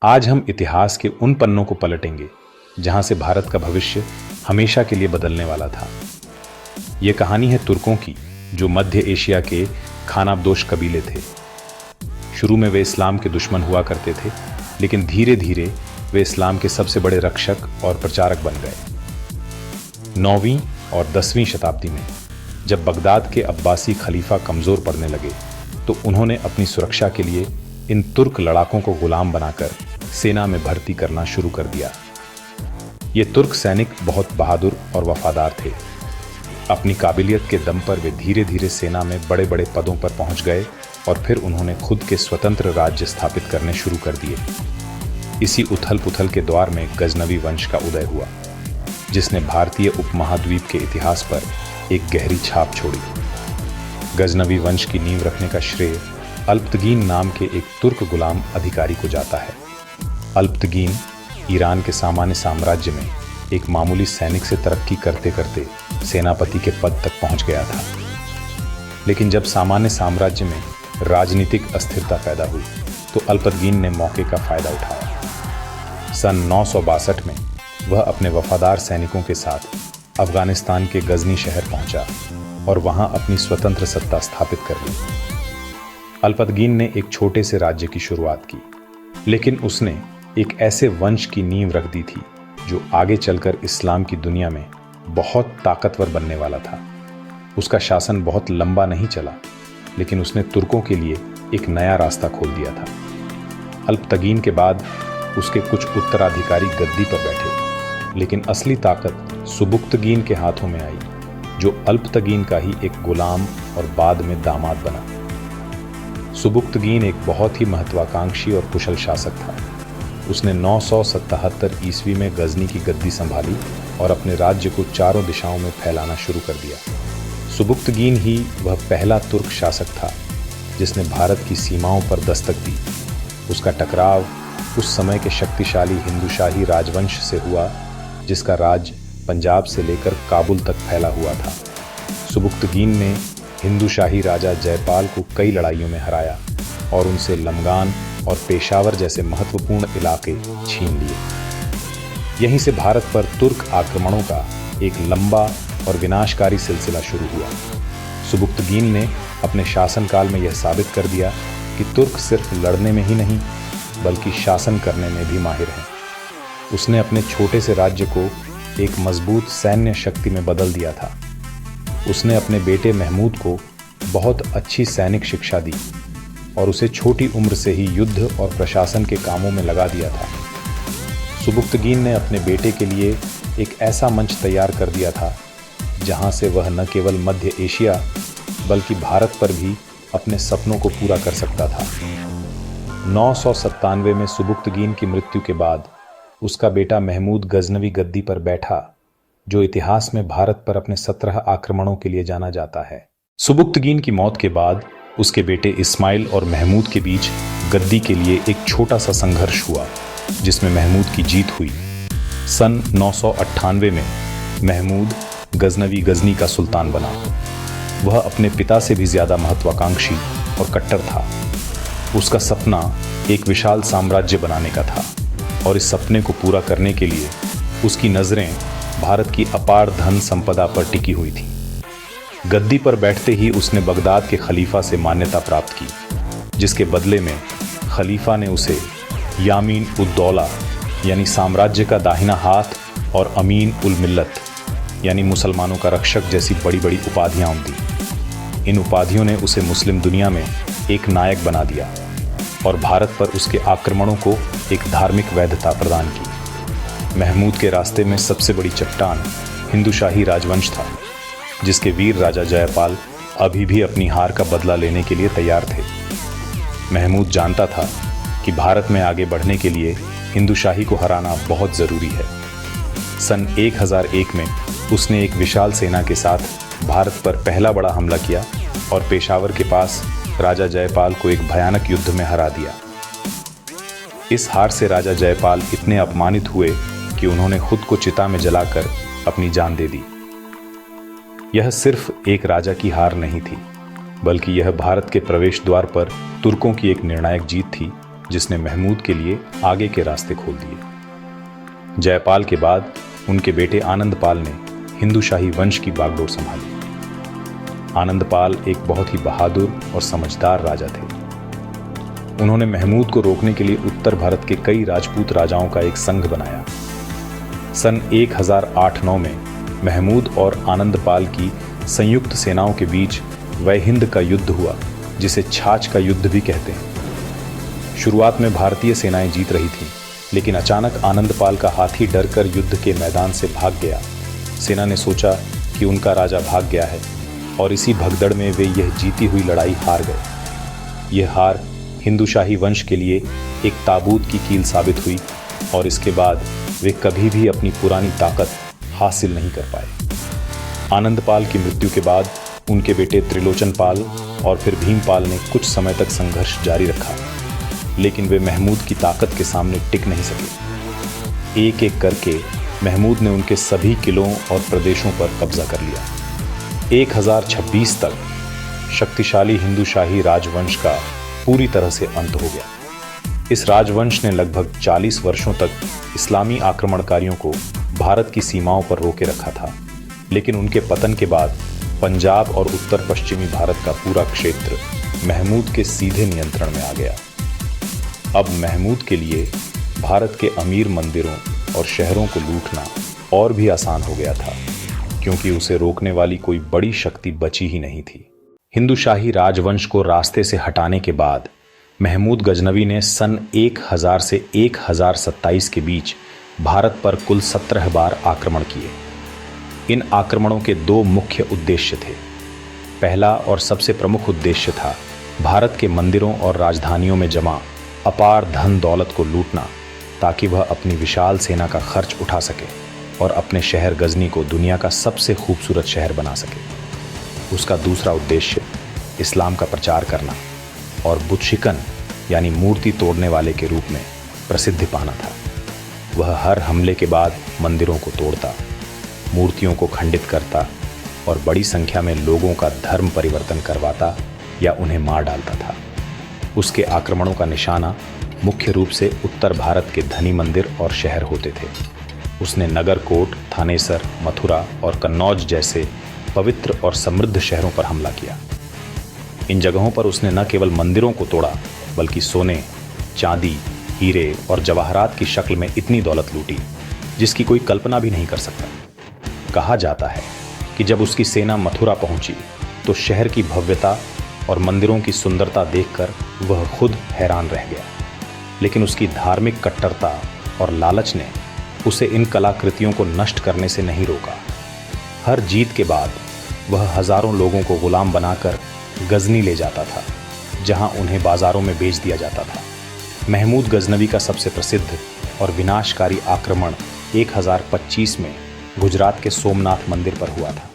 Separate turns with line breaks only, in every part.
आज हम इतिहास के उन पन्नों को पलटेंगे जहां से भारत का भविष्य हमेशा के लिए बदलने वाला था। यह कहानी है तुर्कों की, जो मध्य एशिया के खानाबदोश कबीले थे। शुरू में वे इस्लाम के दुश्मन हुआ करते थे, लेकिन धीरे धीरे वे इस्लाम के सबसे बड़े रक्षक और प्रचारक बन गए। 9वीं और 10वीं शताब्दी में जब बगदाद के अब्बासी खलीफा कमज़ोर पड़ने लगे, तो उन्होंने अपनी सुरक्षा के लिए इन तुर्क लड़ाकों को गुलाम बनाकर सेना में भर्ती करना शुरू कर दिया। ये तुर्क सैनिक बहुत बहादुर और वफादार थे। अपनी काबिलियत के दम पर वे धीरे धीरे सेना में बड़े बड़े पदों पर पहुंच गए और फिर उन्होंने खुद के स्वतंत्र राज्य स्थापित करने शुरू कर दिए। इसी उथल पुथल के दौर में गजनवी वंश का उदय हुआ, जिसने भारतीय उपमहाद्वीप के इतिहास पर एक गहरी छाप छोड़ी। गजनवी वंश की नींव रखने का श्रेय अल्पतगीन नाम के एक तुर्क गुलाम अधिकारी को जाता है। अल्पतगीन ईरान के सामान्य साम्राज्य में एक मामूली सैनिक से तरक्की करते करते सेनापति के पद तक पहुंच गया था। लेकिन जब सामान्य साम्राज्य में राजनीतिक अस्थिरता पैदा हुई, तो अल्पतगीन ने मौके का फायदा उठाया। सन 962 में वह अपने वफादार सैनिकों के साथ अफगानिस्तान के गजनी शहर पहुंचा और वहां अपनी स्वतंत्र सत्ता स्थापित कर ली। अल्पतगीन ने एक छोटे से राज्य की शुरुआत की, लेकिन उसने एक ऐसे वंश की नींव रख दी थी जो आगे चलकर इस्लाम की दुनिया में बहुत ताकतवर बनने वाला था। उसका शासन बहुत लंबा नहीं चला, लेकिन उसने तुर्कों के लिए एक नया रास्ता खोल दिया था। अल्पतगीन के बाद उसके कुछ उत्तराधिकारी गद्दी पर बैठे, लेकिन असली ताकत सुबुक्तगीन के हाथों में आई, जो अल्पतगीन का ही एक गुलाम और बाद में दामाद बना। सुबुक्तगीन एक बहुत ही महत्वाकांक्षी और कुशल शासक था। उसने 977 ईस्वी में गजनी की गद्दी संभाली और अपने राज्य को चारों दिशाओं में फैलाना शुरू कर दिया। सुबुक्तगीन ही वह पहला तुर्क शासक था जिसने भारत की सीमाओं पर दस्तक दी। उसका टकराव उस समय के शक्तिशाली हिंदूशाही राजवंश से हुआ, जिसका राज पंजाब से लेकर काबुल तक फैला हुआ था। सुबुक्तगीन ने हिंदूशाही राजा जयपाल को कई लड़ाइयों में हराया और उनसे लमगान और पेशावर जैसे महत्वपूर्ण इलाके छीन लिए। यहीं से भारत पर तुर्क आक्रमणों का एक लंबा और विनाशकारी सिलसिला शुरू हुआ। सुबुक्तगीन ने अपने शासनकाल में यह साबित कर दिया कि तुर्क सिर्फ लड़ने में ही नहीं, बल्कि शासन करने में भी माहिर हैं। उसने अपने छोटे से राज्य को एक मजबूत सैन्य शक्ति में बदल दिया था। उसने अपने बेटे महमूद को बहुत अच्छी सैनिक शिक्षा दी और उसे छोटी उम्र से ही युद्ध और प्रशासन के कामों में लगा दिया था। सुबुक्तगीन ने अपने बेटे के लिए एक ऐसा मंच तैयार कर दिया था जहां से वह न केवल मध्य एशिया बल्कि भारत पर भी अपने सपनों को पूरा कर सकता था। 997 में सुबुक्तगीन की मृत्यु के बाद उसका बेटा महमूद गजनवी गद्दी पर बैठा, जो इतिहास में भारत पर अपने 17 आक्रमणों के लिए जाना जाता है। सुबुक्तगीन की मौत के बाद उसके बेटे इस्माइल और महमूद के बीच गद्दी के लिए एक छोटा सा संघर्ष हुआ, जिसमें महमूद की जीत हुई। सन 998 में महमूद गजनी का सुल्तान बना। वह अपने पिता से भी ज्यादा महत्वाकांक्षी और कट्टर था। उसका सपना एक विशाल साम्राज्य बनाने का था और इस सपने को पूरा करने के लिए उसकी नजरें भारत की अपार धन संपदा पर टिकी हुई थी। गद्दी पर बैठते ही उसने बगदाद के खलीफा से मान्यता प्राप्त की, जिसके बदले में खलीफा ने उसे यामीन उद्दौला यानी साम्राज्य का दाहिना हाथ और अमीन उल मिल्लत यानी मुसलमानों का रक्षक जैसी बड़ी बड़ी उपाधियां दी। इन उपाधियों ने उसे मुस्लिम दुनिया में एक नायक बना दिया और भारत पर उसके आक्रमणों को एक धार्मिक वैधता प्रदान की। महमूद के रास्ते में सबसे बड़ी चट्टान हिंदूशाही राजवंश था, जिसके वीर राजा जयपाल अभी भी अपनी हार का बदला लेने के लिए तैयार थे। महमूद जानता था कि भारत में आगे बढ़ने के लिए हिंदूशाही को हराना बहुत ज़रूरी है। सन 1001 में उसने एक विशाल सेना के साथ भारत पर पहला बड़ा हमला किया और पेशावर के पास राजा जयपाल को एक भयानक युद्ध में हरा दिया। इस हार से राजा जयपाल इतने अपमानित हुए कि उन्होंने खुद को चिता में जलाकर अपनी जान दे दी। यह सिर्फ एक राजा की हार नहीं थी, बल्कि यह भारत के प्रवेश द्वार पर तुर्कों की एक निर्णायक जीत थी, जिसने महमूद के लिए आगे के रास्ते खोल दिए। जयपाल के बाद उनके बेटे आनंदपाल ने हिंदू-शाही वंश की बागडोर संभाली। आनंदपाल एक बहुत ही बहादुर और समझदार राजा थे। उन्होंने महमूद को रोकने के लिए उत्तर भारत के कई राजपूत राजाओं का एक संघ बनाया। सन 1008-9 में महमूद और आनंदपाल की संयुक्त सेनाओं के बीच वैहिंद का युद्ध हुआ, जिसे छाछ का युद्ध भी कहते हैं। शुरुआत में भारतीय सेनाएं जीत रही थीं, लेकिन अचानक आनंदपाल का हाथी डरकर युद्ध के मैदान से भाग गया। सेना ने सोचा कि उनका राजा भाग गया है और इसी भगदड़ में वे यह जीती हुई लड़ाई हार गए। यह हार हिंदू-शाही वंश के लिए एक ताबूत की कील साबित हुई और इसके बाद वे कभी भी अपनी पुरानी ताकत हासिल नहीं कर पाए। आनंदपाल की मृत्यु के बाद उनके बेटे त्रिलोचनपाल और फिर भीमपाल ने कुछ समय तक संघर्ष जारी रखा, लेकिन वे महमूद की ताकत के सामने टिक नहीं सके। एक एक करके महमूद ने उनके सभी किलों और प्रदेशों पर कब्जा कर लिया। 1026 तक शक्तिशाली हिंदू-शाही राजवंश का पूरी तरह से अंत हो गया। इस राजवंश ने लगभग 40 वर्षों तक इस्लामी आक्रमणकारियों को भारत की सीमाओं पर रोके रखा था, लेकिन उनके पतन के बाद पंजाब और उत्तर पश्चिमी भारत का पूरा क्षेत्र महमूद के सीधे नियंत्रण में आ गया। अब महमूद के लिए भारत के अमीर मंदिरों और शहरों को लूटना और भी आसान हो गया था, क्योंकि उसे रोकने वाली कोई बड़ी शक्ति बची ही नहीं थी। हिंदू-शाही राजवंश को रास्ते से हटाने के बाद महमूद गजनवी ने सन 1000 से 1027 के बीच भारत पर कुल 17 बार आक्रमण किए। इन आक्रमणों के दो मुख्य उद्देश्य थे। पहला और सबसे प्रमुख उद्देश्य था भारत के मंदिरों और राजधानियों में जमा अपार धन दौलत को लूटना, ताकि वह अपनी विशाल सेना का खर्च उठा सके और अपने शहर गजनी को दुनिया का सबसे खूबसूरत शहर बना सके। उसका दूसरा उद्देश्य इस्लाम का प्रचार करना और बुतशिकन यानी मूर्ति तोड़ने वाले के रूप में प्रसिद्धि पाना था। वह हर हमले के बाद मंदिरों को तोड़ता, मूर्तियों को खंडित करता और बड़ी संख्या में लोगों का धर्म परिवर्तन करवाता या उन्हें मार डालता था। उसके आक्रमणों का निशाना मुख्य रूप से उत्तर भारत के धनी मंदिर और शहर होते थे। उसने नगरकोट, थानेसर, मथुरा और कन्नौज जैसे पवित्र और समृद्ध शहरों पर हमला किया। इन जगहों पर उसने न केवल मंदिरों को तोड़ा, बल्कि सोने, चांदी, हीरे और जवाहरात की शक्ल में इतनी दौलत लूटी जिसकी कोई कल्पना भी नहीं कर सकता। कहा जाता है कि जब उसकी सेना मथुरा पहुंची तो शहर की भव्यता और मंदिरों की सुंदरता देखकर वह खुद हैरान रह गया, लेकिन उसकी धार्मिक कट्टरता और लालच ने उसे इन कलाकृतियों को नष्ट करने से नहीं रोका। हर जीत के बाद वह हजारों लोगों को गुलाम बनाकर गजनी ले जाता था, जहां उन्हें बाजारों में बेच दिया जाता था। महमूद गजनवी का सबसे प्रसिद्ध और विनाशकारी आक्रमण 1025 में गुजरात के सोमनाथ मंदिर पर हुआ था।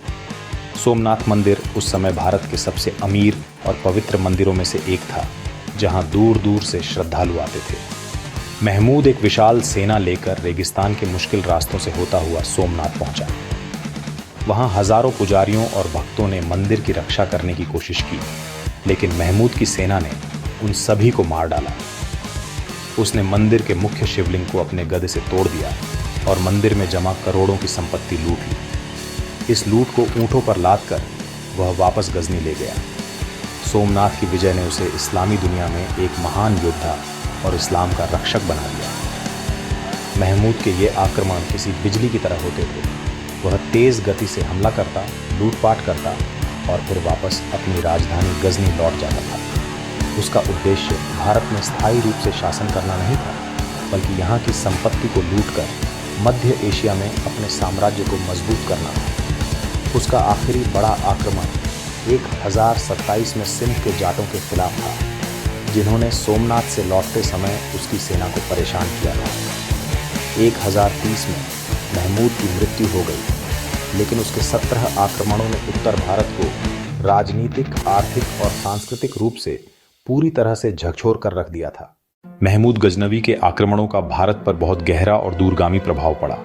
सोमनाथ मंदिर उस समय भारत के सबसे अमीर और पवित्र मंदिरों में से एक था, जहां दूर दूर से श्रद्धालु आते थे। महमूद एक विशाल सेना लेकर रेगिस्तान के मुश्किल रास्तों से होता हुआ सोमनाथ पहुंचा। वहां हजारों पुजारियों और भक्तों ने मंदिर की रक्षा करने की कोशिश की, लेकिन महमूद की सेना ने उन सभी को मार डाला। उसने मंदिर के मुख्य शिवलिंग को अपने गदे से तोड़ दिया और मंदिर में जमा करोड़ों की संपत्ति लूट ली। इस लूट को ऊंटों पर लादकर वह वापस गजनी ले गया। सोमनाथ की विजय ने उसे इस्लामी दुनिया में एक महान योद्धा और इस्लाम का रक्षक बना दिया। महमूद के ये आक्रमण किसी बिजली की तरह होते थे। वह तेज गति से हमला करता, लूटपाट करता और फिर वापस अपनी राजधानी गजनी लौट जाता था। उसका उद्देश्य भारत में स्थायी रूप से शासन करना नहीं था, बल्कि यहाँ की संपत्ति को लूटकर मध्य एशिया में अपने साम्राज्य को मजबूत करना था। उसका आखिरी बड़ा आक्रमण 1027 में सिंध के जाटों के खिलाफ था, जिन्होंने सोमनाथ से लौटते समय उसकी सेना को परेशान किया था। 1030 में महमूद की मृत्यु हो गई, लेकिन उसके 17 आक्रमणों ने उत्तर भारत को राजनीतिक, आर्थिक और सांस्कृतिक रूप से पूरी तरह से झकझोर कर रख दिया था। महमूद गजनवी के आक्रमणों का भारत पर बहुत गहरा और दूरगामी प्रभाव पड़ा।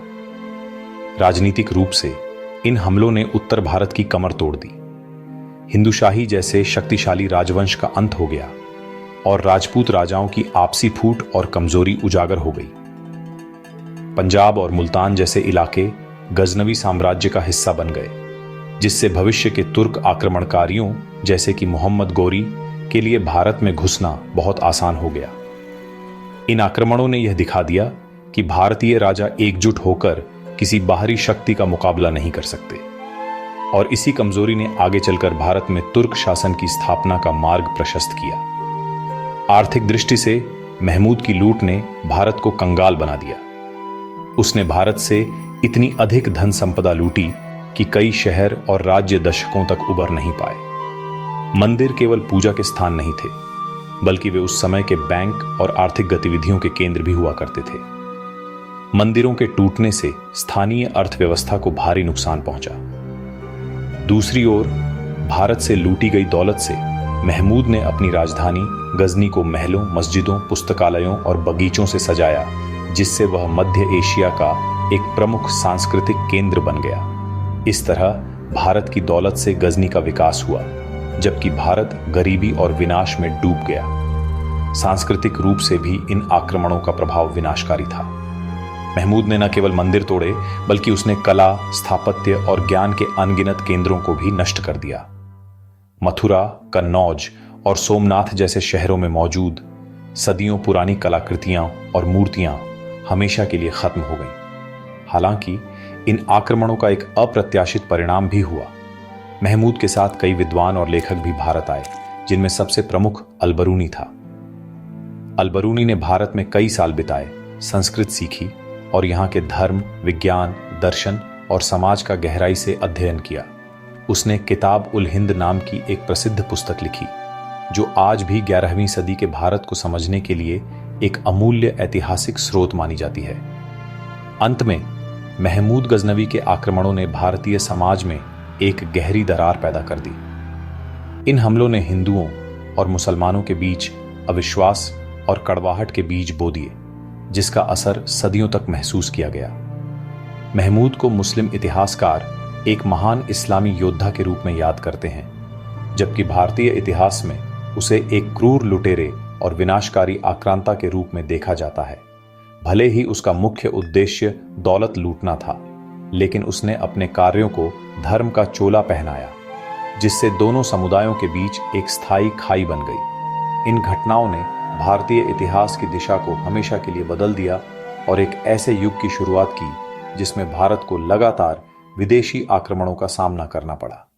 राजनीतिक रूप से इन हमलों ने उत्तर भारत की कमर तोड़ दी। हिंदूशाही जैसे शक्तिशाली राजवंश का अंत हो गया। और राजपूत राजाओं की आपसी फूट और कमजोरी उजागर हो गई। पंजाब और मुल्तान जैसे इलाके गजनवी साम्राज्य का हिस्सा बन गए, जिससे भविष्य के तुर्क आक्रमणकारियों जैसे कि मोहम्मद गोरी के लिए भारत में घुसना बहुत आसान हो गया। इन आक्रमणों ने यह दिखा दिया कि भारतीय राजा एकजुट होकर किसी बाहरी शक्ति का मुकाबला नहीं कर सकते, और इसी कमजोरी ने आगे चलकर भारत में तुर्क शासन की स्थापना का मार्ग प्रशस्त किया। आर्थिक दृष्टि से महमूद की लूट ने भारत को कंगाल बना दिया। उसने भारत से इतनी अधिक धन संपदा लूटी कि कई शहर और राज्य दशकों तक उबर नहीं पाए। मंदिर केवल पूजा के स्थान नहीं थे, बल्कि वे उस समय के बैंक और आर्थिक गतिविधियों के केंद्र भी हुआ करते थे। मंदिरों के टूटने से स्थानीय अर्थव्यवस्था को भारी नुकसान पहुंचा। दूसरी ओर भारत से लूटी गई दौलत से महमूद ने अपनी राजधानी गजनी को महलों, मस्जिदों, पुस्तकालयों और बगीचों से सजाया, जिससे वह मध्य एशिया का एक प्रमुख सांस्कृतिक केंद्र बन गया। इस तरह भारत की दौलत से गजनी का विकास हुआ, जबकि भारत गरीबी और विनाश में डूब गया। सांस्कृतिक रूप से भी इन आक्रमणों का प्रभाव विनाशकारी था। महमूद ने न केवल मंदिर तोड़े, बल्कि उसने कला, स्थापत्य और ज्ञान के अनगिनत केंद्रों को भी नष्ट कर दिया। मथुरा, कन्नौज और सोमनाथ जैसे शहरों में मौजूद सदियों पुरानी कलाकृतियां और मूर्तियां हमेशा के लिए खत्म हो गईं। हालांकि इन आक्रमणों का एक अप्रत्याशित परिणाम भी हुआ। महमूद के साथ कई विद्वान और लेखक भी भारत आए, जिनमें सबसे प्रमुख अलबरूनी था। अलबरूनी ने भारत में कई साल बिताए, संस्कृत सीखी और यहाँ के धर्म, विज्ञान, दर्शन और समाज का गहराई से अध्ययन किया। उसने किताब उल हिंद नाम की एक प्रसिद्ध पुस्तक लिखी, जो आज भी 11वीं सदी के भारत को समझने के लिए एक अमूल्य ऐतिहासिक स्रोत मानी जाती है। अंत में महमूद गजनवी के आक्रमणों ने भारतीय समाज में एक गहरी दरार पैदा कर दी। इन हमलों ने हिंदुओं और मुसलमानों के बीच अविश्वास और कड़वाहट के बीज बो दिए, जिसका असर सदियों तक महसूस किया गया। महमूद को मुस्लिम इतिहासकार एक महान इस्लामी योद्धा के रूप में याद करते हैं, जबकि भारतीय इतिहास में उसे एक क्रूर लुटेरे और विनाशकारी आक्रांता के रूप में देखा जाता है। भले ही उसका मुख्य उद्देश्य दौलत लूटना था, लेकिन उसने अपने कार्यों को धर्म का चोला पहनाया, जिससे दोनों समुदायों के बीच एक स्थायी खाई बन गई। इन घटनाओं ने भारतीय इतिहास की दिशा को हमेशा के लिए बदल दिया और एक ऐसे युग की शुरुआत की जिसमें भारत को लगातार विदेशी आक्रमणों का सामना करना पड़ा।